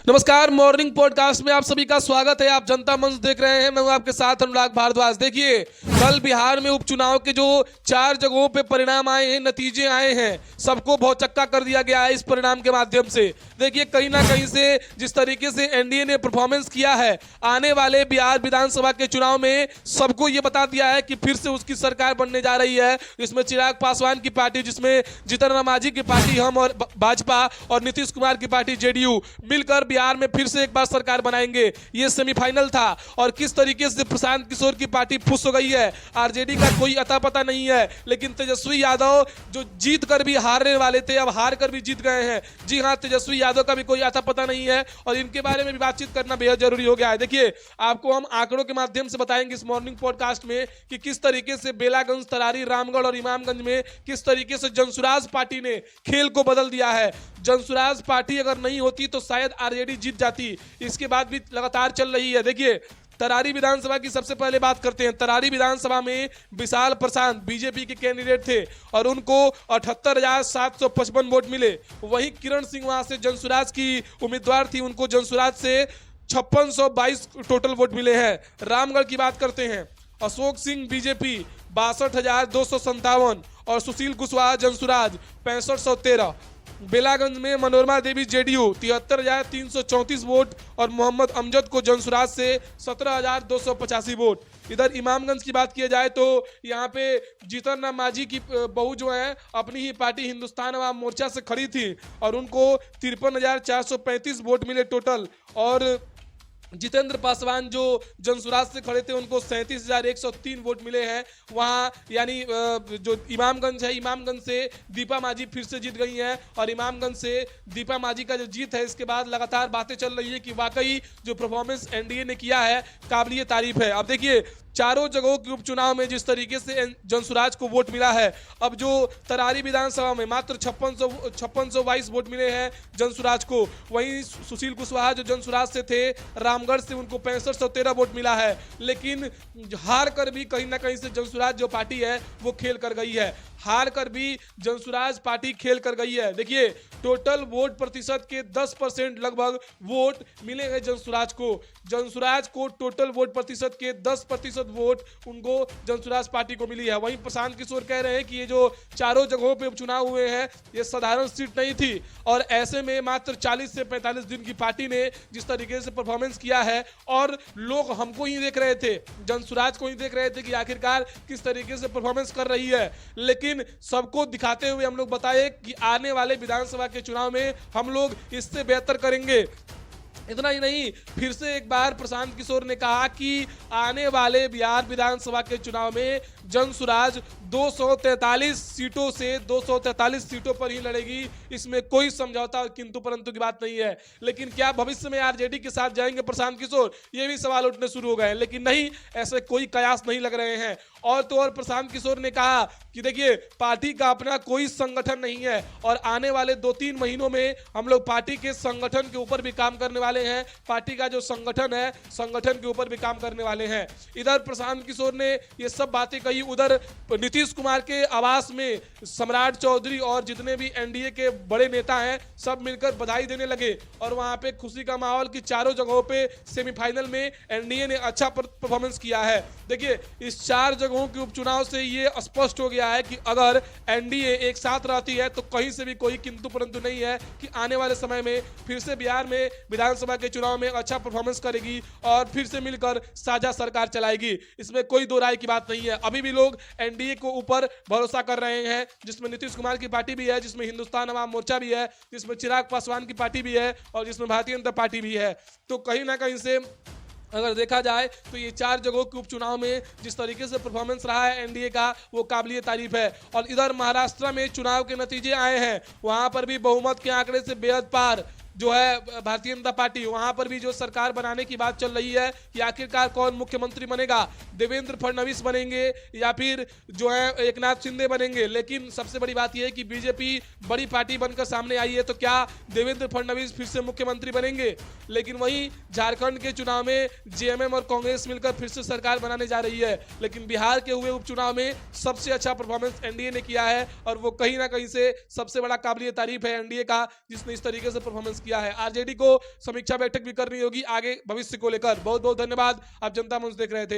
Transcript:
नमस्कार, morning podcast में आप सभी का स्वागत है। आप जनता मंच देख रहे हैं, मैं हूं आपके साथ अनुराग भारद्वाज। देखिए, कल बिहार में उपचुनाव के जो 4 जगहों पे परिणाम आए हैं, नतीजे आए हैं, सबको भौचक्का कर दिया गया है इस परिणाम के माध्यम से। देखिए, कहीं ना कहीं से जिस तरीके से एनडीए ने परफॉर्मेंस किया है, आने वाले बिहार विधानसभा के चुनाव में सबको ये बता दिया है कि फिर से उसकी सरकार बनने जा रही है। इसमें चिराग पासवान की पार्टी, जिसमें जीतन राम मांझी की पार्टी हम और भाजपा और नीतीश कुमार की पार्टी जेडीयू मिलकर बिहार में फिर से एक बार सरकार बनाएंगे। ये सेमीफाइनल था और किस तरीके से प्रशांत किशोर की पार्टी फुस हो गई है। आरजेडी का कोई अता पता नहीं है, लेकिन तेजस्वी यादव जो जीत कर भी हारने वाले थे, अब हार कर भी जीत गए हैं। जी हाँ, तेजस्वी यादव का भी कोई अता पता नहीं है और इनके बारे में भी बातचीत करना बेहद जरूरी हो गया है। देखिए, आपको हम आंकड़ों के माध्यम से बताएंगे इस मॉर्निंग पॉडकास्ट में कि किस तरीके से बेलागंज, तरारी, रामगढ़ और इमामगंज में किस तरीके से जनसुराज पार्टी ने खेल को बदल दिया है। जनसुराज पार्टी अगर नहीं होती तो शायद आरजेडी जीत जाती। इसके बाद भी लगातार चल रही है। देखिए, तरारी विधानसभा की सबसे पहले बात करते हैं। तरारी विधानसभा में विशाल प्रशांत बीजेपी के कैंडिडेट थे और उनको 78,755 वोट मिले। वहीं किरण सिंह वहां से जनसुराज की उम्मीदवार थी, उनको जनसुराज से 5622 टोटल वोट मिले हैं। रामगढ़ की बात करते हैं, अशोक सिंह बीजेपी 62,257 और सुशील कुशवाहा जनसुराज 6513। बेलागंज में मनोरमा देवी जेडीयू 73,334 वोट और मोहम्मद अमजद को जनसुराज से 17,285 वोट। इधर इमामगंज की बात किया जाए तो यहाँ पे जीतन राम मांझी की बहू जो है अपनी ही पार्टी हिंदुस्तान अवाम मोर्चा से खड़ी थी और उनको 53,435 वोट मिले टोटल। और जितेंद्र पासवान जो जनसुराज से खड़े थे, उनको 37,103 वोट मिले हैं वहाँ। यानी जो इमामगंज है, इमामगंज से दीपा मांझी फिर से जीत गई हैं और इमामगंज से दीपा मांझी का जो जीत है, इसके बाद लगातार बातें चल रही है कि वाकई जो परफॉर्मेंस एनडीए ने किया है काबिलिए तारीफ है। अब देखिए, चारों जगहों के उपचुनाव में जिस तरीके से जनसुराज को वोट मिला है, अब जो तरारी विधानसभा में मात्र 5622 वोट मिले हैं जनसुराज को। वहीं सुशील कुशवाहा जो जनसुराज से थे, रामगढ़ से, उनको 6513 वोट मिला है। लेकिन हार कर भी कहीं ना कहीं से जनसुराज जो पार्टी है वो खेल कर गई है। हार कर भी जनसुराज पार्टी खेल कर गई है। देखिए, टोटल वोट प्रतिशत के 10% लगभग वोट मिले हैं जनसुराज को। जनसुराज को टोटल वोट प्रतिशत के 10% वोट उनको जनसुराज पार्टी को मिली है। वहीं प्रशांत किशोर कह रहे हैं कि ये जो चारों जगहों पे उपचुनाव हुए हैं, ये साधारण सीट नहीं थी और ऐसे में मात्र 40 से 45 दिन की पार्टी ने जिस तरीके से परफॉर्मेंस किया है और लोग हमको ही देख रहे थे, जनसुराज को ही देख रहे थे कि आखिरकार किस तरीके से परफॉर्मेंस कर रही है। लेकिन सबको दिखाते हुए हम लोग बताए कि आने वाले विधानसभा के चुनाव में हम लोग इससे बेहतर करेंगे। इतना ही नहीं, फिर से एक बार प्रशांत किशोर ने कहा कि आने वाले बिहार विधानसभा के चुनाव में जनसुराज 243 सीटों से 243 सीटों पर ही लड़ेगी। इसमें कोई समझौता किंतु परंतु की बात नहीं है। लेकिन क्या भविष्य में आरजेडी के साथ जाएंगे प्रशांत किशोर, ये भी सवाल उठने शुरू हो गए हैं। लेकिन नहीं, ऐसे कोई कयास नहीं लग रहे हैं। और तो और प्रशांत किशोर ने कहा कि देखिए, पार्टी का अपना कोई संगठन नहीं है और आने वाले 2-3 महीनों में हम लोग पार्टी के संगठन के ऊपर भी काम करने वाले हैं। पार्टी का जो संगठन है, संगठन के ऊपर भी काम करने वाले हैं। इधर प्रशांत किशोर ने ये सब बातें कही। उधर नीतीश कुमार के आवास में सम्राट चौधरी और जितने भी एनडीए के बड़े नेता हैं, सब मिलकर बधाई देने लगे और वहां पे खुशी का माहौल कि चारों जगहों पे सेमीफाइनल में एनडीए ने अच्छा परफॉर्मेंस किया है। देखिए, इस 4 जगहों के उपचुनाव से ये स्पष्ट हो गया है कि अगर एनडीए एक साथ रहती है तो कहीं से भी कोई किंतु परंतु नहीं है कि आने वाले समय में फिर से बिहार में विधानसभा के चुनाव में अच्छा परफॉर्मेंस करेगी और फिर से मिलकर साझा सरकार चलाएगी। इसमें कोई दो राय की बात नहीं है। अभी भी लोग एनडीए को ऊपर भरोसा कर रहे हैं, जिसमें नीतीश कुमार की पार्टी भी है, जिसमें हिंदुस्तान अवाम मोर्चा भी है, जिसमें चिराग पासवान की पार्टी भी है और जिसमें भारतीय जनता पार्टी भी है। तो कहीं ना कहीं से अगर देखा जाए तो ये 4 जगहों के उपचुनाव में जिस तरीके से परफॉर्मेंस रहा है एनडीए का, वो काबिलिए तारीफ है। और इधर महाराष्ट्र में चुनाव के नतीजे आए हैं, वहां पर भी बहुमत के आंकड़े से बेहद पार जो है भारतीय जनता पार्टी, वहां पर भी जो सरकार बनाने की बात चल रही है कि आखिरकार कौन मुख्यमंत्री बनेगा, देवेंद्र फडणवीस बनेंगे या फिर जो है एकनाथ शिंदे बनेंगे। लेकिन सबसे बड़ी बात यह है कि बीजेपी बड़ी पार्टी बनकर सामने आई है, तो क्या देवेंद्र फडणवीस फिर से मुख्यमंत्री बनेंगे। लेकिन वहीं झारखंड के चुनाव में जेएमएम और कांग्रेस मिलकर फिर से सरकार बनाने जा रही है। लेकिन बिहार के हुए उपचुनाव में सबसे अच्छा परफॉर्मेंस एनडीए ने किया है और वो कहीं ना कहीं से सबसे बड़ा काबिलियत तारीफ है एनडीए का, जिसने इस तरीके से परफॉर्मेंस किया है। आरजेडी को समीक्षा बैठक भी करनी होगी आगे भविष्य को लेकर। बहुत बहुत धन्यवाद, आप जनता मंच देख रहे थे।